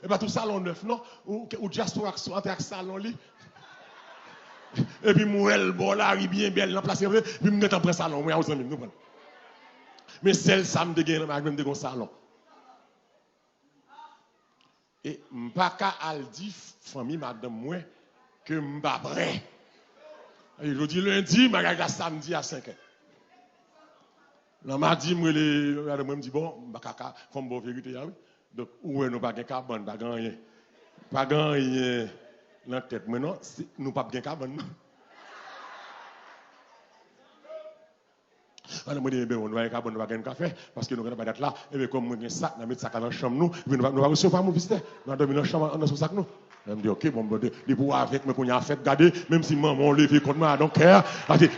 Et bien tout salon neuf, non? Ou diaspora entre avec salon li. Et puis moi, bon là, il bien belle, l'emplacé, puis me mettre en près salon, moi, aux amis, nous prenons. Mais celle ça me dégaine, même de salon. Et m'pas qu'à al dire famille madame moi que m'pas prêt. Et je dis lundi, ma samedi à 5h. Là m'a dit moi me dit bon, m'pas faut me bonne vérité là. Donc où nous pas gain carbone, pas rien. Pas rien dans tête moi non, nous pas gain carbone. Alors, moi, je dis, on va carbone, un café, parce que nous n'avons pas d'être là. Et bien, comme nous avons un sac, nous avons un sac dans la chambre, nous, nous allons recevoir mon visiteur. Nous allons dormir dans la chambre, dans ce sac, nous. Je me dis, ok, bon, les pouvoirs avec, mais qu'on y a fait garder, même si maman levé contre moi, donc,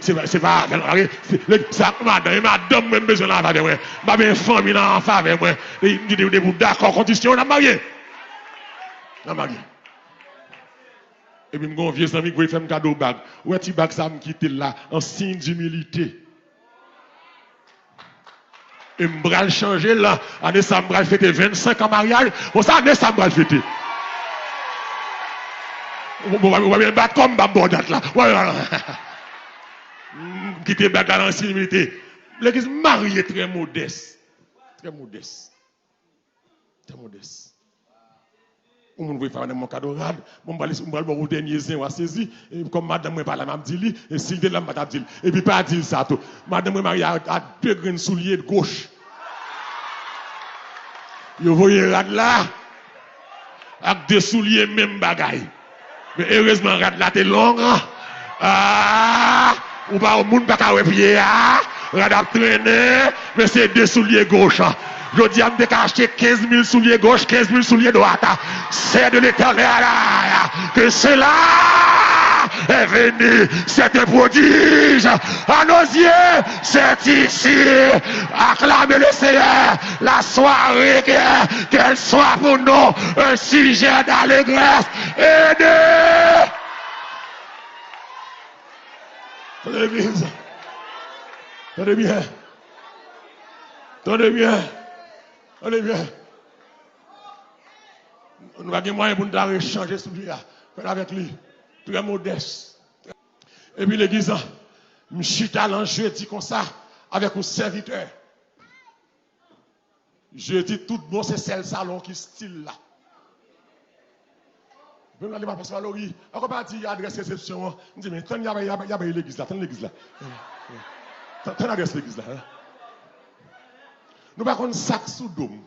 c'est pas, le sac, madame, même besoin là, madame, ma bien famille en faveur, moi, des bouts d'accord, condition, on a marié. On a marié. Et puis, mon vieux ami, qui fait un cadeau bag. Où est-ce que ça me quitte là, en signe d'humilité? Et je vais changer là. Année ça me fêter 25 ans mariage. Bon, ça, année ça me fêter. On va bien battre comme ma date là. Voilà. Quitter bague dans l'ancienneté. L'église mariée très modeste. Très modeste. Très modeste. On va faire mon cadeau rad. On va le dernier zin, on va saisir. Comme madame m'a parlé, m'a dit, et Sylvie là, m'a dit. Et puis pas dire ça tout. Madame m'a marié à 2 grains souliers de gauche. Vous voyez rad là, avec 2 souliers même bagaille. Mais heureusement, rad là, t'es long. Ah, ou pas au monde pas qu'à pied. Rad a traîné, mais c'est 2 souliers gauche. Je dis à me acheter 15 000 souliers gauche, 15 000 souliers droite. C'est de l'Éternel que cela est venu. C'est un prodige à nos yeux. C'est ici. Acclamez le Seigneur. La soirée, qu'elle soit pour nous un sujet d'allégresse et de... Tenez bien. Tenez bien. Tenez bien. Allez bien. Nous avons moyen pour nous changer ce lui avec lui. Très modeste. Et puis l'église, je suis allé jeudi comme ça, avec un serviteur. Je dis tout bon, c'est celle salon qui style là. Je vais aller passer à l'ori. Encore pas dire adresse réception. Je dis, mais il y a l'église là, l'église là. T'en adresse l'église là. Nous ne pouvons pas sac sous dôme.